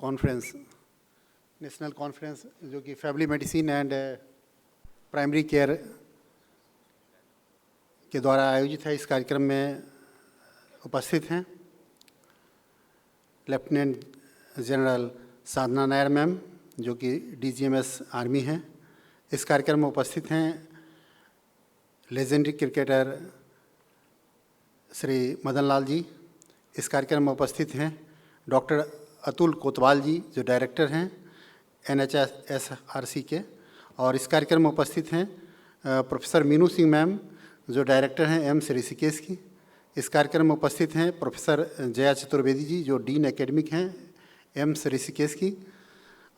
Conference, national conference जो कि family medicine and primary care के द्वारा आयोजित है। इस कार्यक्रम में उपस्थित हैं लेफ्टिनेंट जनरल साधना नायर मैम जो कि DGMS आर्मी हैं। इस कार्यक्रम में उपस्थित हैं लेजेंडरी क्रिकेटर श्री मदन लाल जी। इस कार्यक्रम में उपस्थित हैं डॉक्टर अतुल कोतवाल जी जो डायरेक्टर हैं NHSRC के, और इस कार्यक्रम में उपस्थित हैं प्रोफेसर मीनू सिंह मैम जो डायरेक्टर हैं एम्स ऋषिकेश की। इस कार्यक्रम में उपस्थित हैं प्रोफेसर जया चतुर्वेदी जी जो डीन एकेडमिक हैं एम्स ऋषिकेश की,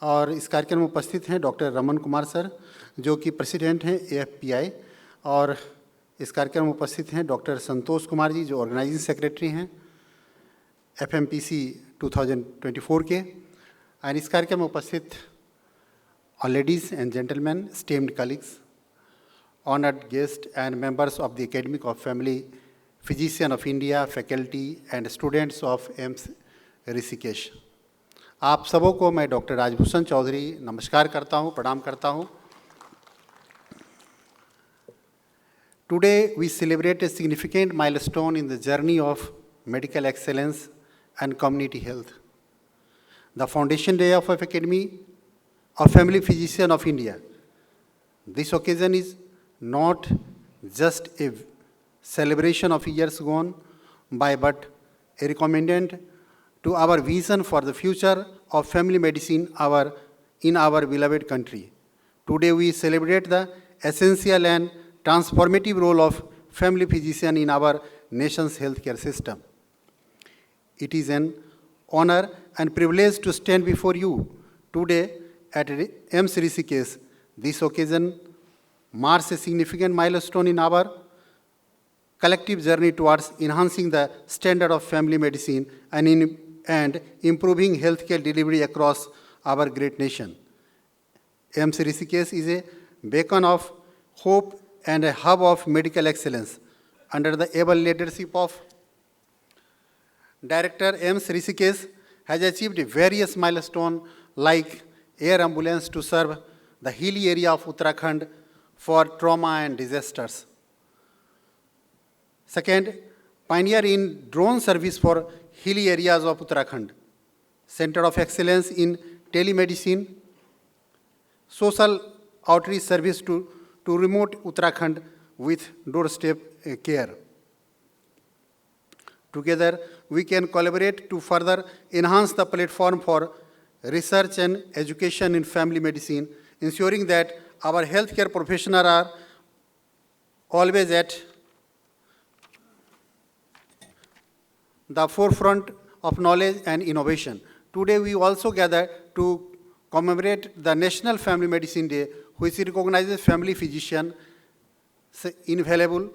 और इस कार्यक्रम में उपस्थित हैं डॉक्टर रमन कुमार सर जो कि प्रेसिडेंट हैं AFPI, और इस कार्यक्रम में उपस्थित हैं डॉक्टर संतोष कुमार जी जो ऑर्गेनाइजिंग सेक्रेटरी हैं FMPC 2024 के। और इस कार्यक्रम में उपस्थित all ladies and gentlemen, esteemed colleagues, honored guests and members of the Academy of Family Physician of India, faculty and students of AIIMS Rishikesh. आप सबों को मैं डॉक्टर राजभूषण चौधरी नमस्कार करता हूँ, प्रणाम करता हूँ। Today we celebrate a significant milestone in the journey of medical excellence and community health. The Foundation Day of Academy of Family Physician of India. This occasion is not just a celebration of years gone by, but a recommendation to our vision for the future of family medicine in our beloved country. Today we celebrate the essential and transformative role of family physician in our nation's healthcare system. It is an honor and privilege to stand before you today at AIIMS Rishikesh. This occasion marks a significant milestone in our collective journey towards enhancing the standard of family medicine and improving healthcare delivery across our great nation. AIIMS Rishikesh is a beacon of hope and a hub of medical excellence. Under the able leadership of Director AIIMS Rishikesh has achieved various milestones like air ambulance to serve the hilly area of Uttarakhand for trauma and disasters. Second, pioneer in drone service for hilly areas of Uttarakhand. Center of Excellence in Telemedicine, social outreach service to remote Uttarakhand with doorstep care. Together, we can collaborate to further enhance the platform for research and education in family medicine, ensuring that our healthcare professionals are always at the forefront of knowledge and innovation. Today, we also gather to commemorate the National Family Medicine Day, which recognizes family physicians' invaluable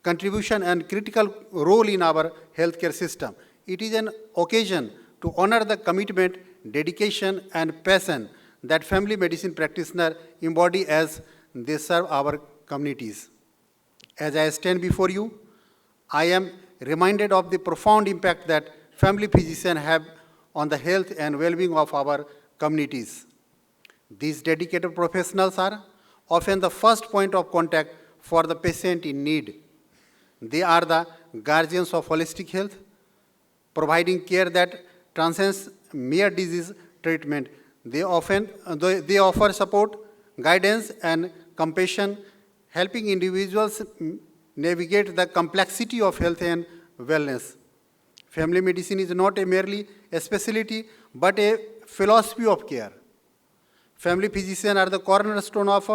contribution and critical role in our healthcare system. It is an occasion to honor the commitment, dedication, and passion that family medicine practitioners embody as they serve our communities. As I stand before you, I am reminded of the profound impact that family physicians have on the health and well-being of our communities. These dedicated professionals are often the first point of contact for the patient in need. They are the guardians of holistic health, providing care that transcends mere disease treatment. They offer support, guidance, and compassion, helping individuals navigate the complexity of health and wellness. Family medicine is not merely a specialty, but a philosophy of care. Family physicians are the cornerstone of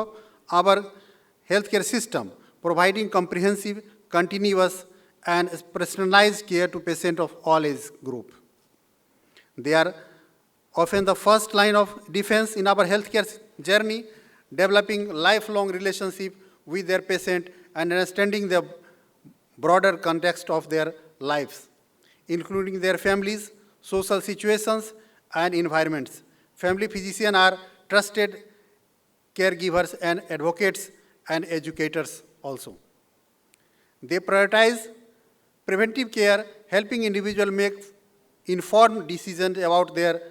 our healthcare system, providing comprehensive, continuous, and personalized care to patients of all age groups. They are often the first line of defense in our healthcare journey, developing lifelong relationship with their patient and understanding the broader context of their lives, including their families, social situations, and environments. Family physicians are trusted caregivers and advocates and educators also. They prioritize preventive care, helping individuals make informed decisions about their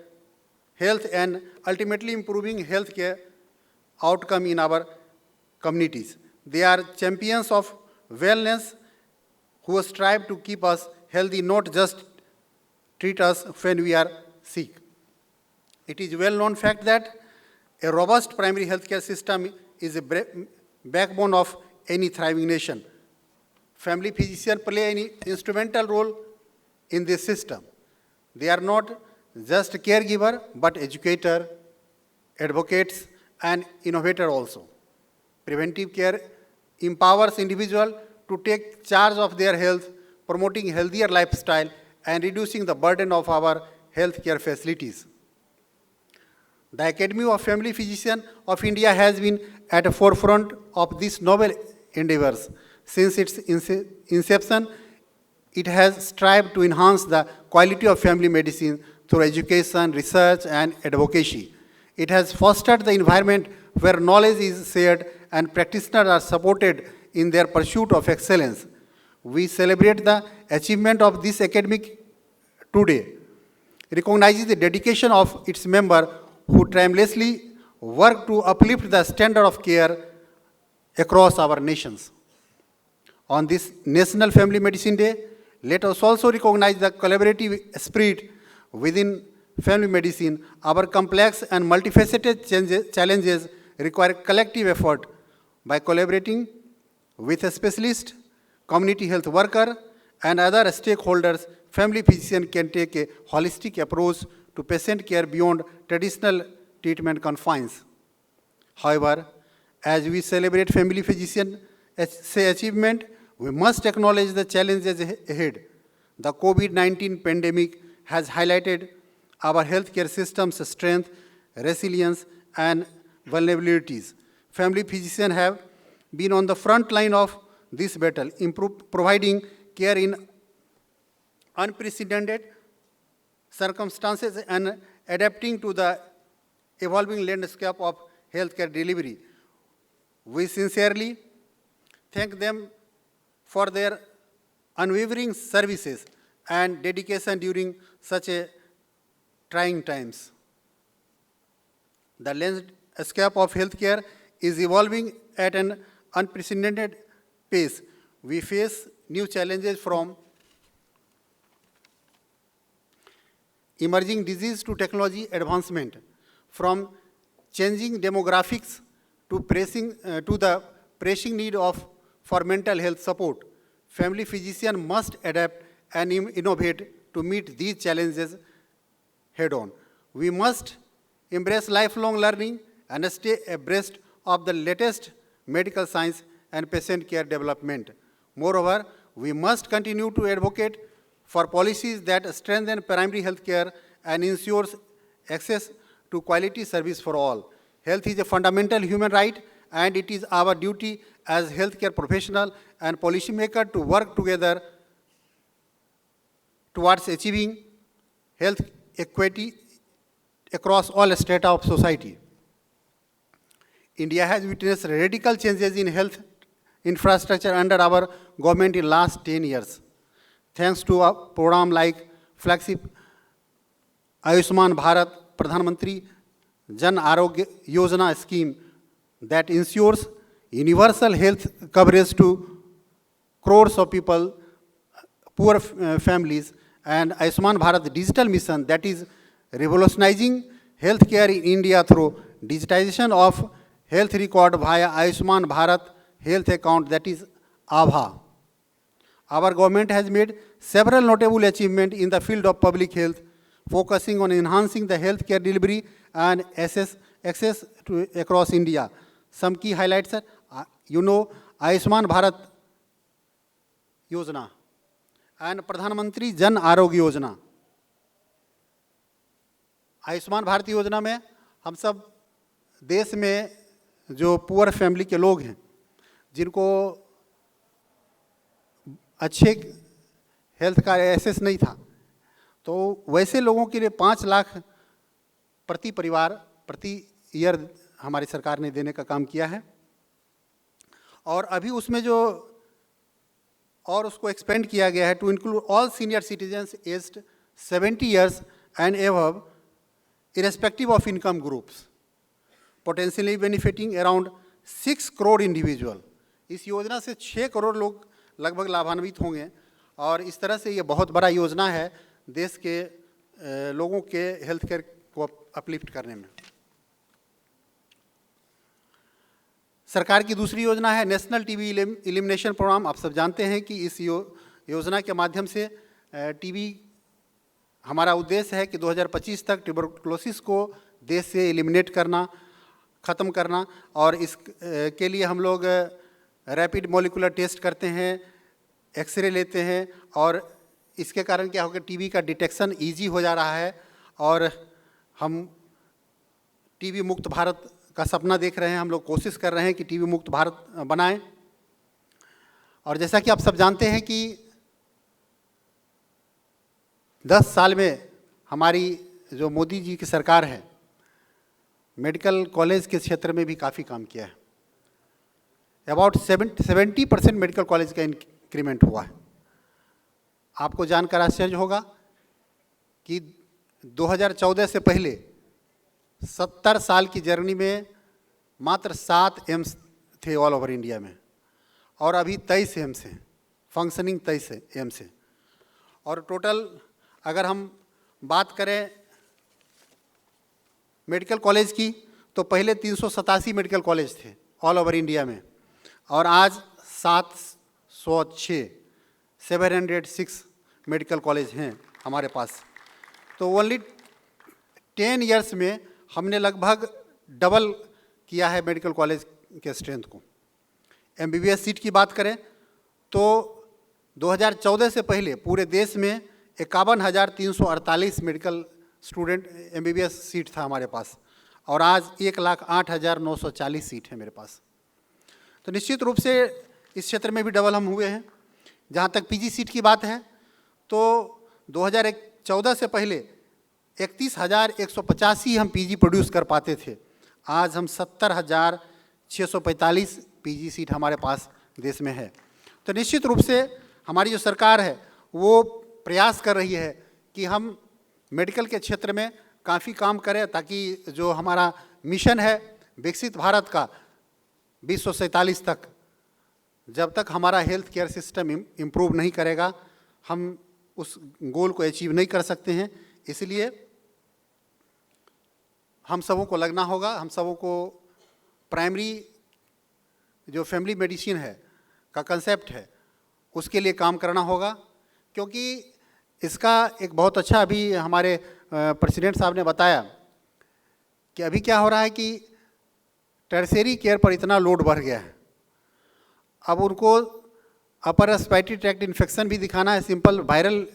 health and ultimately improving healthcare outcome in our communities. They are champions of wellness who strive to keep us healthy, not just treat us when we are sick. It is a well-known fact that a robust primary healthcare system is a backbone of any thriving nation. Family physicians play an instrumental role in this system. They are not just a caregiver, but educator, advocates, and innovator also. Preventive care empowers individuals to take charge of their health, promoting healthier lifestyle and reducing the burden of our healthcare facilities. The Academy of Family Physicians of India has been at the forefront of these novel endeavors. Since its inception, it has strived to enhance the quality of family medicine through education, research, and advocacy. It has fostered the environment where knowledge is shared and practitioners are supported in their pursuit of excellence. We celebrate the achievement of this academic today, recognizing the dedication of its members who tirelessly work to uplift the standard of care across our nations. On this National Family Medicine Day, let us also recognize the collaborative spirit within family medicine. Our complex and multifaceted challenges require collective effort. By collaborating with a specialist, community health worker, and other stakeholders, family physician can take a holistic approach to patient care beyond traditional treatment confines. However, as we celebrate family physician achievement, we must acknowledge the challenges ahead. The COVID-19 pandemic has highlighted our healthcare system's strength, resilience, and vulnerabilities. Family physicians have been on the front line of this battle, providing care in unprecedented circumstances and adapting to the evolving landscape of healthcare delivery. We sincerely thank them for their unwavering services and dedication during such a trying times. The landscape of healthcare is evolving at an unprecedented pace. We face new challenges from emerging disease to technology advancement, from changing demographics to the pressing need for mental health support. Family physicians must adapt and innovate to meet these challenges head-on. We must embrace lifelong learning and stay abreast of the latest medical science and patient care development. Moreover, we must continue to advocate for policies that strengthen primary health care and ensures access to quality service for all. Health is a fundamental human right, and it is our duty as healthcare professionals and policymakers to work together towards achieving health equity across all strata of society. India has witnessed radical changes in health infrastructure under our government in last 10 years. Thanks to a program like flagship Ayushman Bharat Pradhan Mantri Jan Arogya Yojana scheme that ensures universal health coverage to crores of people, poor families, and Ayushman Bharat digital mission that is revolutionizing healthcare in India through digitization of health record via Ayushman Bharat health account, that is ABHA. Our government has made several notable achievements in the field of public health, focusing on enhancing the healthcare delivery and access to across India. Some key highlights are, Ayushman Bharat Yojana and Pradhan Mantri Jan Arogya Yojana. Ayushman Bharat योजना में हम सब देश में जो poor family के लोग हैं, जिनको अच्छे हेल्थ का एक्सेस नहीं था, तो वैसे लोगों के लिए 5 लाख प्रति परिवार प्रति ईयर हमारी सरकार ने देने का काम किया है। और अभी उसमें जो और उसको एक्सपेंड किया गया है to include all senior citizens aged 70 years and above irrespective of income groups, potentially benefiting around 6 crore individual. इस योजना से 6 करोड़ लोग लगभग लाभान्वित होंगे और इस तरह से ये बहुत बड़ा योजना है देश के लोगों के हेल्थ केयर को अपलिफ्ट करने में। सरकार की दूसरी योजना है नेशनल टीबी एलिमिनेशन प्रोग्राम। आप सब जानते हैं कि इस योजना के माध्यम से टीबी हमारा उद्देश्य है कि 2025 तक ट्यूबरकुलोसिस को देश से एलिमिनेट करना, ख़त्म करना, और इस के लिए हम लोग रैपिड मॉलिक्यूलर टेस्ट करते हैं, एक्सरे लेते हैं, और इसके कारण क्या होगा, टीबी का डिटेक्शन इजी हो जा रहा है और हम टीबी मुक्त भारत का सपना देख रहे हैं। हम लोग कोशिश कर रहे हैं कि टीबी मुक्त भारत बनाएं। और जैसा कि आप सब जानते हैं कि 10 साल में हमारी जो मोदी जी की सरकार है, मेडिकल कॉलेज के क्षेत्र में भी काफ़ी काम किया है। अबाउट 70% मेडिकल कॉलेज का इंक्रीमेंट हुआ है। आपको जानकर आश्चर्य होगा कि 2014 से पहले 70 साल की जर्नी में मात्र 7 एम्स थे ऑल ओवर इंडिया में, और अभी 23 एम्स हैं, फंक्शनिंग 23 एम्स हैं। और टोटल अगर हम बात करें मेडिकल कॉलेज की, तो पहले 387 मेडिकल कॉलेज थे ऑल ओवर इंडिया में, और आज 706 मेडिकल कॉलेज हैं हमारे पास। तो ओनली 10 ईयर्स में हमने लगभग डबल किया है मेडिकल कॉलेज के स्ट्रेंथ को। एमबीबीएस सीट की बात करें तो 2014 से पहले पूरे देश में 51,348 मेडिकल स्टूडेंट एमबीबीएस सीट था हमारे पास, और आज 1,08,940 सीट है मेरे पास। तो निश्चित रूप से इस क्षेत्र में भी डबल हम हुए हैं। जहाँ तक पीजी सीट की बात है तो 2014 से पहले 31,185 ही हम पीजी प्रोड्यूस कर पाते थे। आज हम 70,645 पीजी सीट हमारे पास देश में है। तो निश्चित रूप से हमारी जो सरकार है वो प्रयास कर रही है कि हम मेडिकल के क्षेत्र में काफ़ी काम करें, ताकि जो हमारा मिशन है विकसित भारत का 2047 तक, जब तक हमारा हेल्थ केयर सिस्टम इम्प्रूव नहीं करेगा हम उस गोल को अचीव नहीं कर सकते हैं। इसलिए हम सबों को लगना होगा, हम सबों को प्राइमरी जो फैमिली मेडिसिन है का कंसेप्ट है उसके लिए काम करना होगा, क्योंकि इसका एक बहुत अच्छा अभी हमारे प्रेसिडेंट साहब ने बताया कि अभी क्या हो रहा है कि टर्शियरी केयर पर इतना लोड बढ़ गया है। अब उनको अपर रेस्पिरेटरी ट्रैक्ट इन्फेक्शन भी दिखाना है, सिंपल वायरल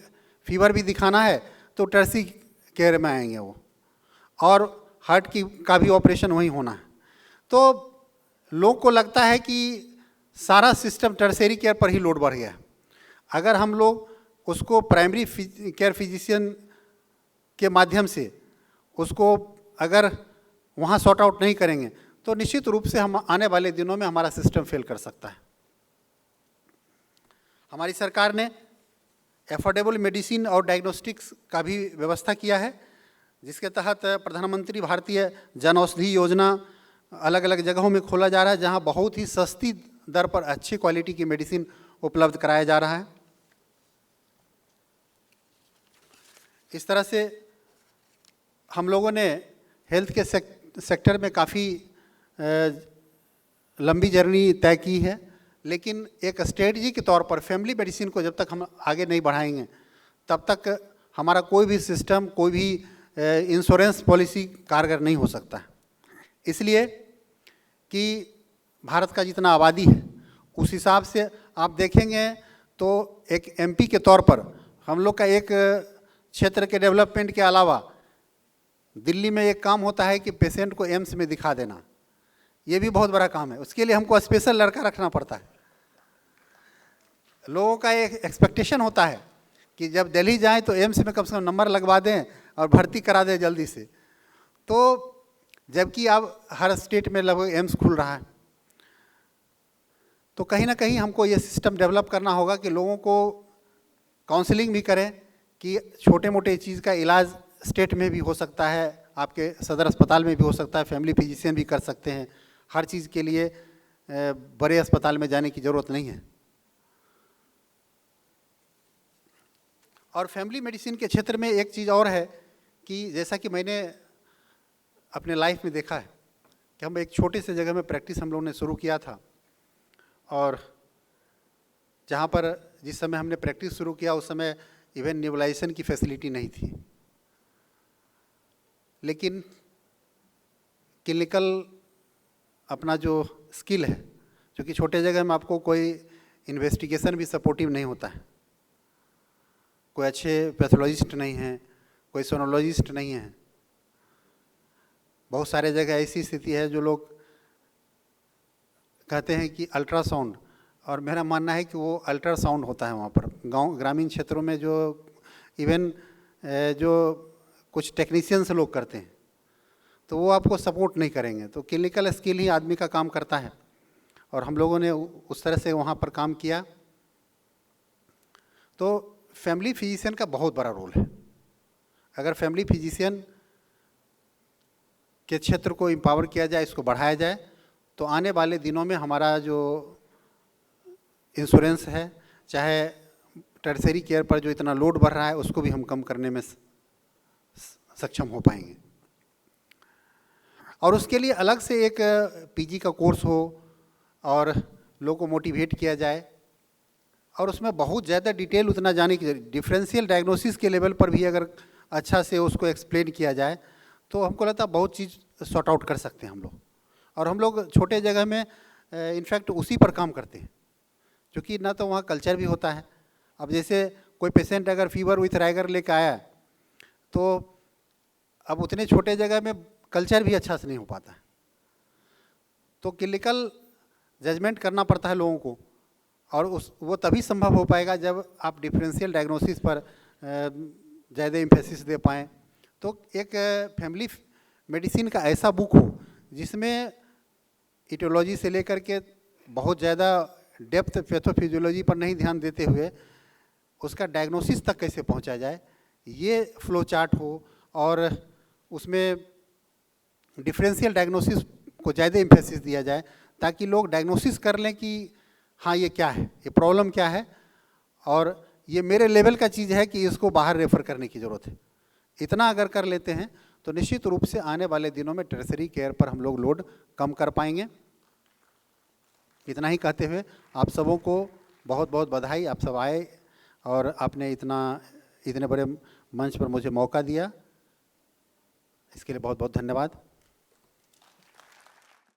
फीवर भी दिखाना है, तो टर्शियरी केयर में आएंगे वो, और हार्ट की का भी ऑपरेशन वहीं होना है। तो लोग को लगता है कि सारा सिस्टम टर्शियरी केयर पर ही लोड बढ़ गया है। अगर हम लोग उसको प्राइमरी केयर फिजिशियन के माध्यम से उसको अगर वहाँ सॉर्ट आउट नहीं करेंगे तो निश्चित रूप से हम आने वाले दिनों में हमारा सिस्टम फेल कर सकता है। हमारी सरकार ने एफोर्डेबल मेडिसिन और डायग्नोस्टिक्स का भी व्यवस्था किया है, जिसके तहत प्रधानमंत्री भारतीय जन औषधि योजना अलग अलग जगहों में खोला जा रहा है, जहां बहुत ही सस्ती दर पर अच्छी क्वालिटी की मेडिसिन उपलब्ध कराया जा रहा है। इस तरह से हम लोगों ने हेल्थ के सेक्टर में काफ़ी लंबी जर्नी तय की है, लेकिन एक स्ट्रेटजी के तौर पर फैमिली मेडिसिन को जब तक हम आगे नहीं बढ़ाएंगे तब तक हमारा कोई भी सिस्टम, कोई भी इंश्योरेंस पॉलिसी कारगर नहीं हो सकता है। इसलिए कि भारत का जितना आबादी है उस हिसाब से आप देखेंगे तो एक एमपी के तौर पर हम लोग का एक क्षेत्र के डेवलपमेंट के अलावा दिल्ली में एक काम होता है कि पेशेंट को एम्स में दिखा देना, ये भी बहुत बड़ा काम है। उसके लिए हमको स्पेशल लड़का रखना पड़ता है। लोगों का एक एक्सपेक्टेशन होता है कि जब दिल्ली जाएं तो एम्स में कम से कम नंबर लगवा दें और भर्ती करा दें जल्दी से। तो जबकि अब हर स्टेट में लगभग एम्स खुल रहा है, तो कहीं ना कहीं हमको ये सिस्टम डेवलप करना होगा कि लोगों को काउंसलिंग भी करें कि छोटे मोटे चीज़ का इलाज स्टेट में भी हो सकता है आपके सदर अस्पताल में भी हो सकता है, फैमिली फिजिशियन भी कर सकते हैं। हर चीज़ के लिए बड़े अस्पताल में जाने की ज़रूरत नहीं है। और फैमिली मेडिसिन के क्षेत्र में एक चीज़ और है कि जैसा कि मैंने अपने लाइफ में देखा है कि हम एक छोटे से जगह में प्रैक्टिस हम लोगों ने शुरू किया था, और जहाँ पर जिस समय हमने प्रैक्टिस शुरू किया उस समय इवन नेबुलाइजेशन की फैसिलिटी नहीं थी। लेकिन क्लिनिकल अपना जो स्किल है, क्योंकि छोटे जगह में आपको कोई इन्वेस्टिगेशन भी सपोर्टिव नहीं होता है, कोई अच्छे पैथोलॉजिस्ट नहीं हैं, कोई सोनोलॉजिस्ट नहीं है। बहुत सारे जगह ऐसी स्थिति है जो लोग कहते हैं कि अल्ट्रासाउंड, और मेरा मानना है कि वो अल्ट्रासाउंड होता है वहाँ पर। गांव ग्रामीण क्षेत्रों में जो इवन जो कुछ टेक्नीशियंस लोग करते हैं तो वो आपको सपोर्ट नहीं करेंगे। तो क्लिनिकल स्किल ही आदमी का काम करता है, और हम लोगों ने उस तरह से वहाँ पर काम किया। तो फैमिली फिजिशियन का बहुत बड़ा रोल है। अगर फैमिली फिजिशियन के क्षेत्र को एम्पावर किया जाए, इसको बढ़ाया जाए, तो आने वाले दिनों में हमारा जो इंश्योरेंस है, चाहे टर्शरी केयर पर जो इतना लोड बढ़ रहा है, उसको भी हम कम करने में सक्षम हो पाएंगे। और उसके लिए अलग से एक पीजी का कोर्स हो और लोगों को मोटिवेट किया जाए, और उसमें बहुत ज़्यादा डिटेल उतना जाने की, डिफरेंशियल डायग्नोसिस के लेवल पर भी अगर अच्छा से उसको एक्सप्लेन किया जाए तो हमको लगता है बहुत चीज़ सॉर्ट आउट कर सकते हैं हम लोग। और हम लोग छोटे जगह में इनफैक्ट उसी पर काम करते हैं, क्योंकि ना तो वहाँ कल्चर भी होता है। अब जैसे कोई पेशेंट अगर फीवर विथ राइगर लेकर आया, तो अब उतने छोटे जगह में कल्चर भी अच्छा से नहीं हो पाता है। तो क्लिनिकल जजमेंट करना पड़ता है लोगों को, और वो तभी संभव हो पाएगा जब आप डिफरेंशियल डायग्नोसिस पर ज़्यादा एम्फेसिस दे पाएँ। तो एक फैमिली मेडिसिन का ऐसा बुक हो जिसमें इटियोलॉजी से लेकर के बहुत ज़्यादा डेप्थ पैथोफिजियोलॉजी पर नहीं ध्यान देते हुए उसका डायग्नोसिस तक कैसे पहुंचा जाए, ये फ्लो चार्ट हो, और उसमें डिफरेंशियल डायग्नोसिस को ज़्यादा एम्फेसिस दिया जाए, ताकि लोग डायग्नोसिस कर लें कि हाँ ये क्या है, ये प्रॉब्लम क्या है, और ये मेरे लेवल का चीज़ है कि इसको बाहर रेफ़र करने की ज़रूरत है। इतना अगर कर लेते हैं तो निश्चित रूप से आने वाले दिनों में टर्शरी केयर पर हम लोग लोड कम कर पाएंगे। इतना ही कहते हुए आप सबों को बहुत बहुत बधाई। आप सब आए और आपने इतने बड़े मंच पर मुझे मौका दिया, इसके लिए बहुत बहुत धन्यवाद।